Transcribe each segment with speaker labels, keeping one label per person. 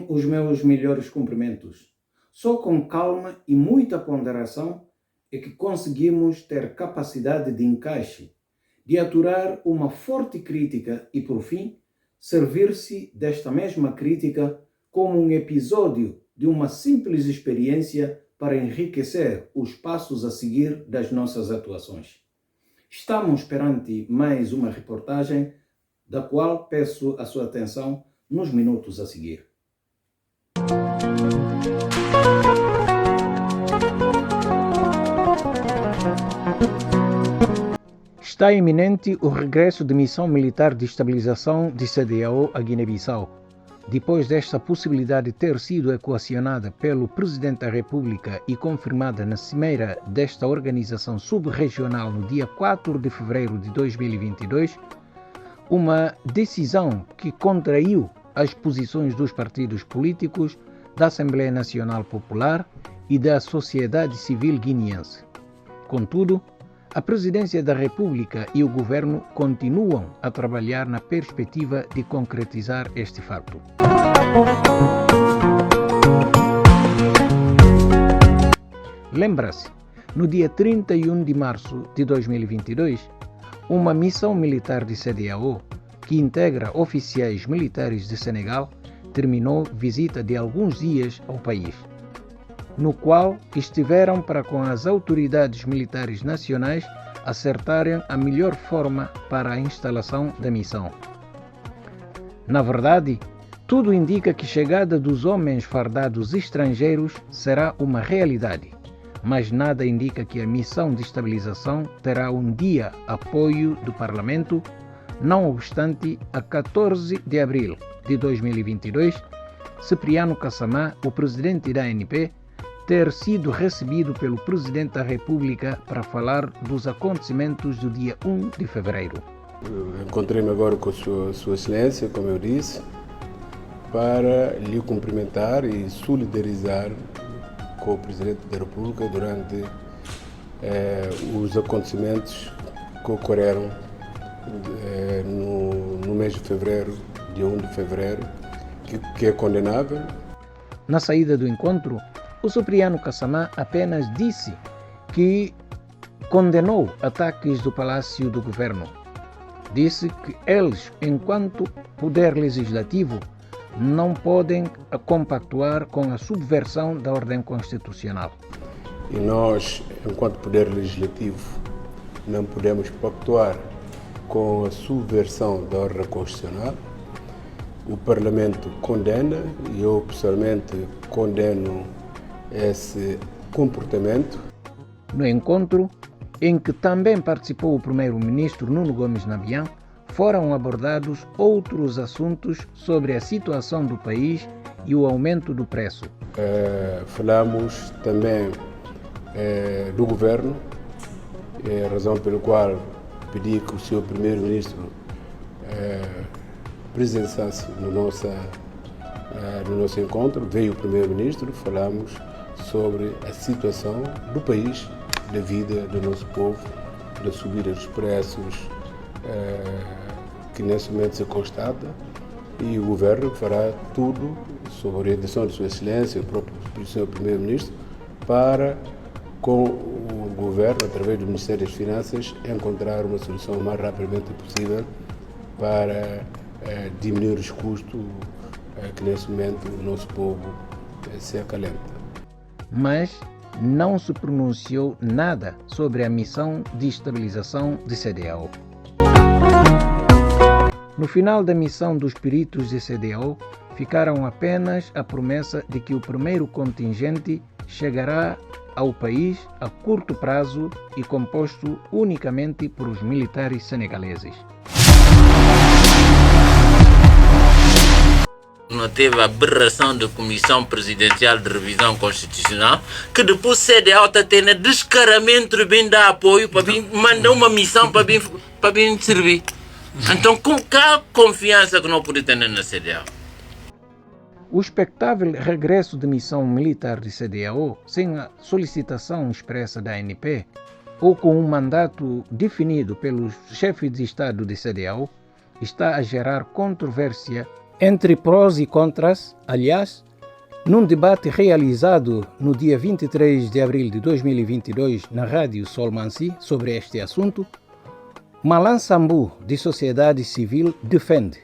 Speaker 1: Levem os meus melhores cumprimentos. Só com calma e muita ponderação é que conseguimos ter capacidade de encaixe, de aturar uma forte crítica e, por fim, servir-se desta mesma crítica como um episódio de uma simples experiência para enriquecer os passos a seguir das nossas atuações. Estamos perante mais uma reportagem, da qual peço a sua atenção nos minutos a seguir. Está iminente o regresso de missão militar de estabilização de CEDEAO a Guiné-Bissau. Depois desta possibilidade ter sido equacionada pelo Presidente da República e confirmada na cimeira desta organização sub-regional no dia 4 de fevereiro de 2022, uma decisão que contraiu as posições dos partidos políticos, da Assembleia Nacional Popular e da sociedade civil guineense. Contudo, a Presidência da República e o Governo continuam a trabalhar na perspectiva de concretizar este fato. Lembra-se, no dia 31 de março de 2022, uma missão militar de CEDEAO, que integra oficiais militares de Senegal, terminou visita de alguns dias ao país, no qual estiveram para com as autoridades militares nacionais acertarem a melhor forma para a instalação da missão. Na verdade, tudo indica que a chegada dos homens fardados estrangeiros será uma realidade, mas nada indica que a missão de estabilização terá um dia apoio do Parlamento, não obstante, a 14 de abril de 2022, Cipriano Kassamá, o presidente da ANP, ter sido recebido pelo Presidente da República para falar dos acontecimentos do dia 1 de fevereiro.
Speaker 2: Encontrei-me agora com Sua Excelência, como eu disse, para lhe cumprimentar e solidarizar com o Presidente da República durante os acontecimentos que ocorreram no mês de fevereiro, dia 1 de fevereiro, que é condenável.
Speaker 1: Na saída do encontro, o Cipriano Kassamá apenas disse que condenou ataques do Palácio do Governo. Disse que eles, enquanto poder legislativo, não podem compactuar com a subversão da ordem constitucional.
Speaker 2: E nós, enquanto poder legislativo, não podemos pactuar com a subversão da ordem constitucional. O Parlamento condena e eu pessoalmente condeno esse comportamento.
Speaker 1: No encontro, em que também participou o primeiro-ministro Nuno Gomes Nabian, foram abordados outros assuntos sobre a situação do país e o aumento do preço.
Speaker 2: Falamos também do governo, razão pela qual pedi que o Sr. Primeiro-Ministro presenciasse no nosso encontro. Veio o Primeiro-Ministro, falamos sobre a situação do país, da vida do nosso povo, da subida dos preços que nesse momento se constata, e o Governo fará tudo sob a orientação de Sua Excelência, o próprio Sr. Primeiro-Ministro, para, com o Governo, através do Ministério das Finanças, encontrar uma solução o mais rapidamente possível para diminuir os custos que nesse momento o nosso povo se acalenta.
Speaker 1: Mas não se pronunciou nada sobre a missão de estabilização de CEDEAO. No final da missão dos peritos de CEDEAO, ficaram apenas a promessa de que o primeiro contingente chegará ao país a curto prazo e composto unicamente por os militares senegaleses.
Speaker 3: Não teve a aberração da Comissão Presidencial de Revisão Constitucional, que depois a CEDEAO está tendo descaramento de bem dar apoio para vir mandar uma missão para vir servir. Então, com que confiança que não pode ter na CEDEAO?
Speaker 1: O expectável regresso de missão militar de CEDEAO, sem a solicitação expressa da ANP, ou com um mandato definido pelos chefes de Estado de CEDEAO, está a gerar controvérsia Entre prós e contras, aliás, num debate realizado no dia 23 de abril de 2022 na Rádio Solmansi sobre este assunto, Malan Sambu, de Sociedade Civil, defende.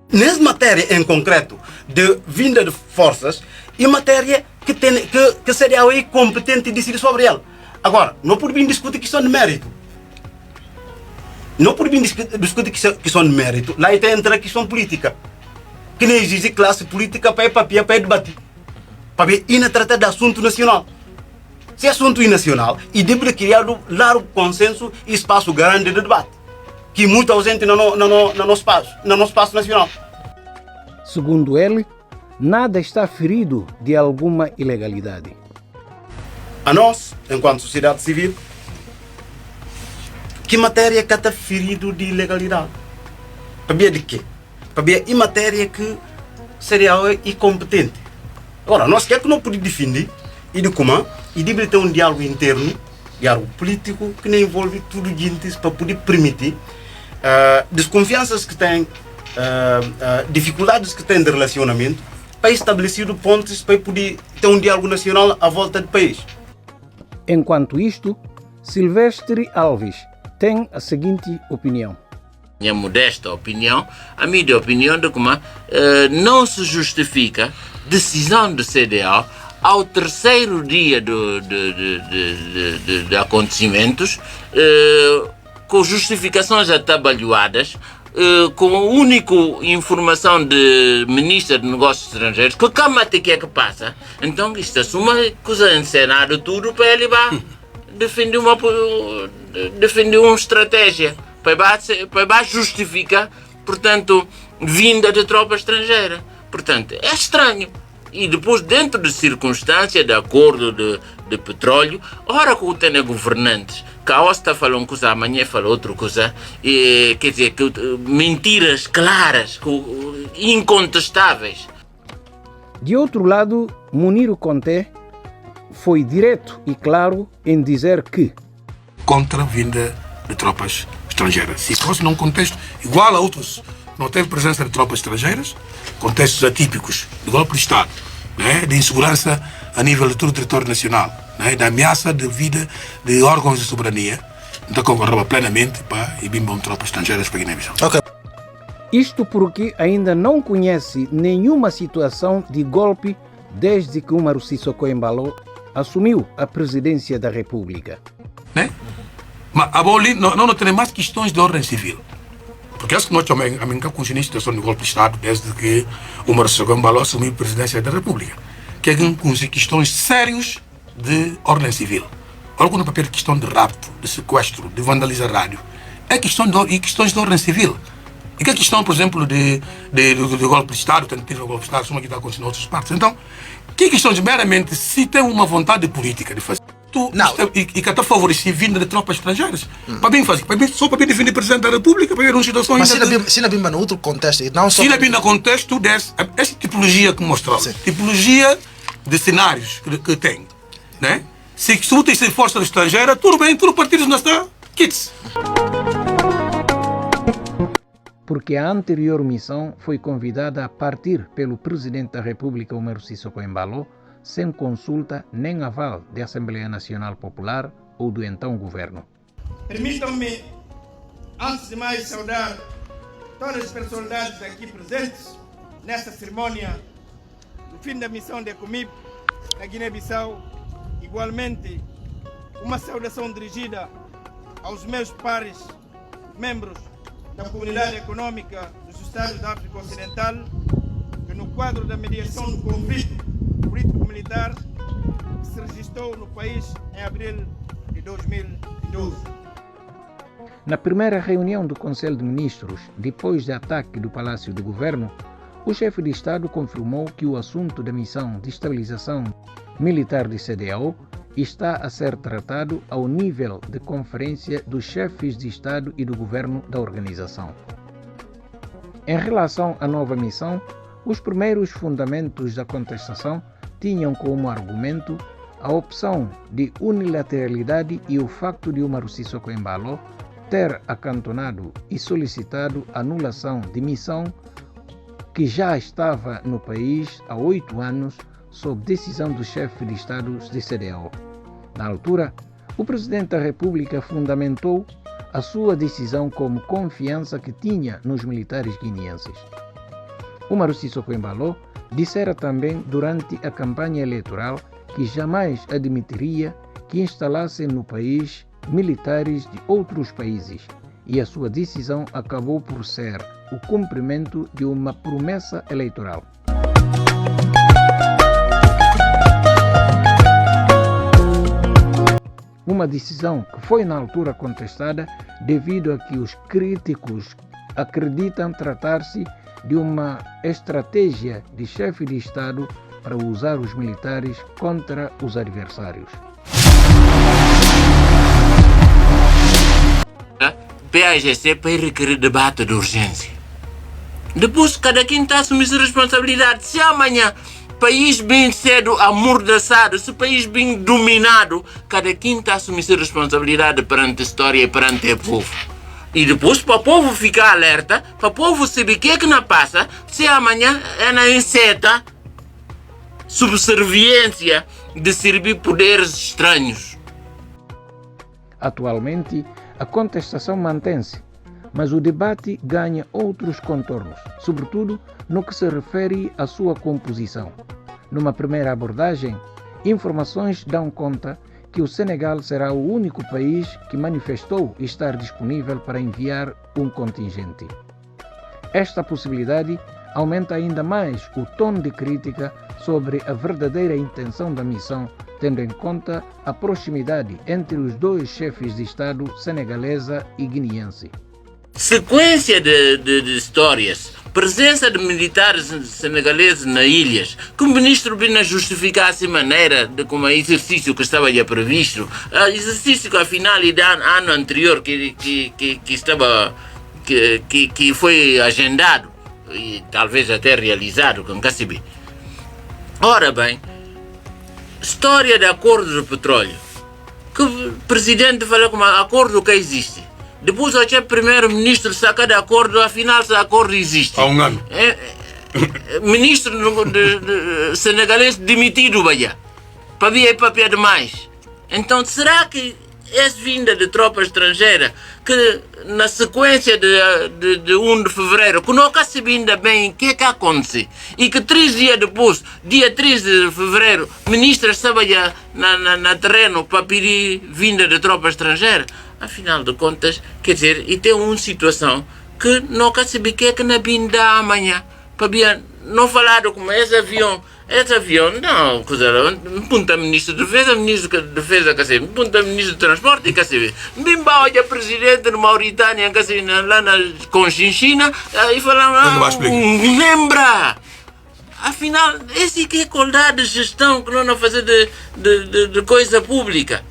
Speaker 4: Nessa matéria em concreto de vinda de forças, e matéria que seria aí competente de decidir sobre ela. Agora, não podemos discutir questão de mérito. Não podemos discutir questão de mérito. Lá entra a questão política. Que nem existe classe política para debater. Para ir tratar de assunto nacional. Se é assunto nacional, e deve criar um largo consenso e espaço grande de debate. Que é muito ausente no nosso espaço nacional.
Speaker 1: Segundo ele, nada está ferido de alguma ilegalidade.
Speaker 4: A nós, enquanto sociedade civil, que matéria que está ferido de ilegalidade? Para ver de quê? Para ver em matéria que seria incompetente. Agora, nós queremos que não podemos defender e de como e deve ter um diálogo interno, diálogo político, que não envolve tudo gente para poder permitir desconfianças que têm, dificuldades que têm de relacionamento, para estabelecer pontos para poder ter um diálogo nacional à volta do país.
Speaker 1: Enquanto isto, Silvestre Alves tem a seguinte opinião.
Speaker 3: Minha modesta opinião, a minha opinião de como não se justifica decisão do CDAO ao terceiro dia de acontecimentos com justificações atabalhoadas, com a única informação de Ministro de Negócios Estrangeiros, que calma até que é que passa. Então isto é uma coisa encenada tudo para ele defender uma estratégia, para justificar, portanto, vinda de tropa estrangeira. Portanto, é estranho. E depois, dentro de circunstâncias de acordo de petróleo, ora que tem governantes, que a está falando uma coisa, amanhã fala outra coisa, quer dizer, que mentiras claras, incontestáveis.
Speaker 1: De outro lado, Muniro Conté foi direto e claro em dizer que
Speaker 5: contra a vinda de tropas estrangeiras. Se fosse num contexto igual a outros, não teve presença de tropas estrangeiras, contextos atípicos de golpe de Estado, né, de insegurança a nível de todo o território nacional, né, da ameaça de vida de órgãos de soberania, então concorreva plenamente para e bimbam tropas estrangeiras para Guiné-Bissau.
Speaker 4: Okay.
Speaker 1: Isto porque ainda não conhece nenhuma situação de golpe desde que Umaru Sissoko Embalo assumiu a presidência da República.
Speaker 5: Né? Mas a Bolívia não tem mais questões de ordem civil. Porque acho que nós também com a situação de golpe de Estado desde que Umaru Sissoko Embalo assumiu a presidência da República. Que é com questões sérias de ordem civil. Algo no papel de questão de rapto, de sequestro, de vandalizar rádio. É questões de ordem civil. E que a questão, por exemplo, de golpe de Estado, tentativa de golpe de Estado, são aqui que está acontecendo em outras partes. Então, que questões meramente se tem uma vontade política de fazer e que está favorecer vinda de tropas estrangeiras. Para bem fazer, só para bem defender o Presidente da República, para ver uma situação...
Speaker 6: Mas se não bimba no outro contexto, não só...
Speaker 5: Se não bimba no contexto essa tipologia que mostrou, tipologia de cenários que tem, né? Se tem força estrangeira, tudo bem, tudo partidos não está, kits.
Speaker 1: Porque a anterior missão foi convidada a partir pelo Presidente da República, Umaru Sissoko Embalo, sem consulta nem aval da Assembleia Nacional Popular ou do então governo.
Speaker 7: Permitam-me, antes de mais, saudar todas as personalidades aqui presentes nesta cerimônia do fim da missão da Comib na Guiné-Bissau. Igualmente, uma saudação dirigida aos meus pares, membros da Comunidade Econômica dos Estados da África Ocidental, que no quadro da mediação do conflito político-militar que se registrou no país em abril de 2012.
Speaker 1: Na primeira reunião do Conselho de Ministros, depois do ataque do Palácio do Governo, o chefe de Estado confirmou que o assunto da missão de estabilização militar de CDAO está a ser tratado ao nível de conferência dos chefes de Estado e do governo da organização. Em relação à nova missão, os primeiros fundamentos da contestação tinham como argumento a opção de unilateralidade e o facto de Umaru Sissoko Embalo ter acantonado e solicitado a anulação de missão que já estava no país há 8 anos sob decisão do chefe de Estado de CEDEAO. Na altura, o Presidente da República fundamentou a sua decisão como confiança que tinha nos militares guineenses. Umaru Sissoko Embalo dissera também durante a campanha eleitoral que jamais admitiria que instalassem no país militares de outros países, e a sua decisão acabou por ser o cumprimento de uma promessa eleitoral. Uma decisão que foi na altura contestada devido a que os críticos acreditam tratar-se de uma estratégia de chefe de Estado para usar os militares contra os adversários.
Speaker 3: PAGC para requerer debate de urgência. Depois, cada quem está a assumir sua responsabilidade. Se amanhã o país bem cedo amordaçado, se o país bem dominado, cada quem está a assumir sua responsabilidade perante a história e perante o povo. E depois, para o povo ficar alerta, para o povo saber o que é que não passa, se amanhã é na inseta subserviência de servir poderes estranhos.
Speaker 1: Atualmente, a contestação mantém-se, mas o debate ganha outros contornos, sobretudo no que se refere à sua composição. Numa primeira abordagem, informações dão conta que o Senegal será o único país que manifestou estar disponível para enviar um contingente. Esta possibilidade aumenta ainda mais o tom de crítica sobre a verdadeira intenção da missão, tendo em conta a proximidade entre os dois chefes de Estado, senegalesa e guineense.
Speaker 3: Sequência de histórias, presença de militares senegaleses nas ilhas, que o ministro Bina justificasse a maneira de como exercício que estava já previsto, exercício que afinal do ano anterior que foi agendado e talvez até realizado, com Cassibi. Ora bem, história de acordo de petróleo, que o presidente falou como acordo que existe. Depois o primeiro-ministro saca de acordo, afinal esse acordo existe.
Speaker 5: Há um ano.
Speaker 3: Ministro de senegalês demitido, para vir é papel demais. Então será que essa vinda de tropa estrangeira, que na sequência de 1 de fevereiro, que não se ainda bem o que é que acontece, e que 3 dias depois, dia 3 de fevereiro, o ministro estava na terreno para pedir vinda de tropa estrangeira? Afinal de contas, quer dizer, e tem uma situação que não quer saber o que é que na vinda amanhã, para não falar como esse avião, não, punta ministro de defesa, ministro de defesa, punta ministro de transporte, bimba olha presidente de Mauritânia, lá na Conchinchina, e falava, lembra! Afinal, esse que é qualidade de gestão que não fazer de coisa pública.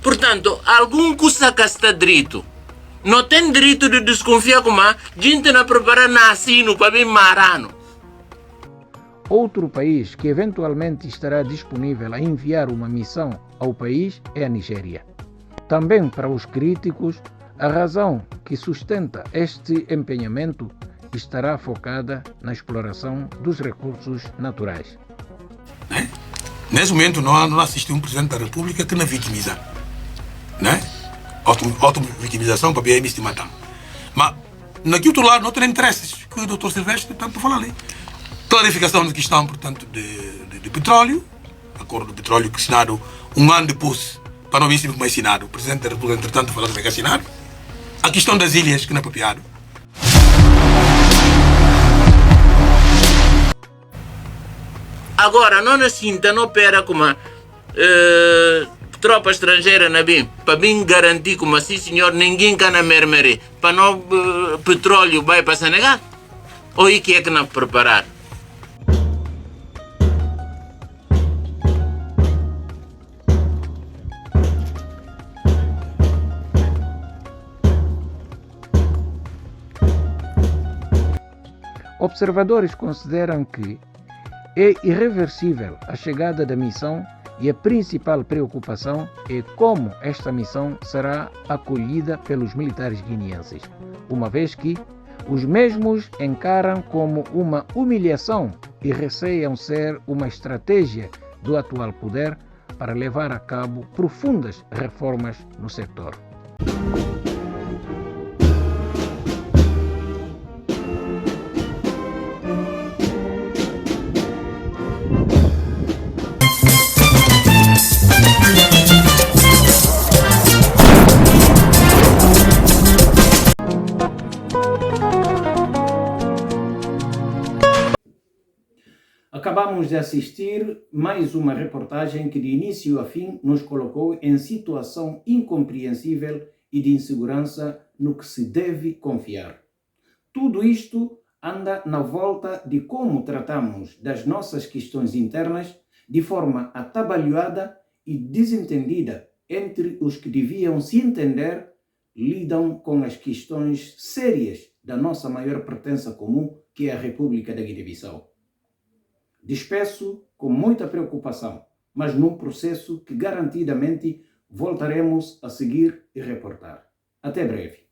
Speaker 3: Portanto, algum que está direito, não tem direito de desconfiar como a gente não preparar nascino para bem marano.
Speaker 1: Outro país que eventualmente estará disponível a enviar uma missão ao país é a Nigéria. Também para os críticos, a razão que sustenta este empenhamento estará focada na exploração dos recursos naturais.
Speaker 5: Nesse momento não assistiu um Presidente da República que não vitimiza. Auto-vitimização para bem me matar. Mas naquele outro lado não tem interesses que o Dr. Silvestre tanto fala ali. Clarificação de questão, portanto, de petróleo, acordo de petróleo que assinado um ano depois, para não ver se como é assinado. O Presidente da República, entretanto, falou que é assinado. A questão das ilhas, que não é apropriado.
Speaker 3: Agora, não na cinta, não opera como tropa estrangeira na BIM, para bem garantir como assim, senhor, ninguém can na mermere, para não petróleo vai para Senegal? Ou é que é que não preparar?
Speaker 1: Observadores consideram que é irreversível a chegada da missão e a principal preocupação é como esta missão será acolhida pelos militares guineenses, uma vez que Os mesmos encaram como uma humilhação e receiam ser uma estratégia do atual poder para levar a cabo profundas reformas no setor. Acabamos de assistir mais uma reportagem que de início a fim nos colocou em situação incompreensível e de insegurança no que se deve confiar. Tudo isto anda na volta de como tratamos das nossas questões internas de forma atabalhoada e desentendida entre os que deviam se entender, lidam com as questões sérias da nossa maior pertença comum, que é a República da Guiné-Bissau. Despeço com muita preocupação, mas num processo que garantidamente voltaremos a seguir e reportar. Até breve.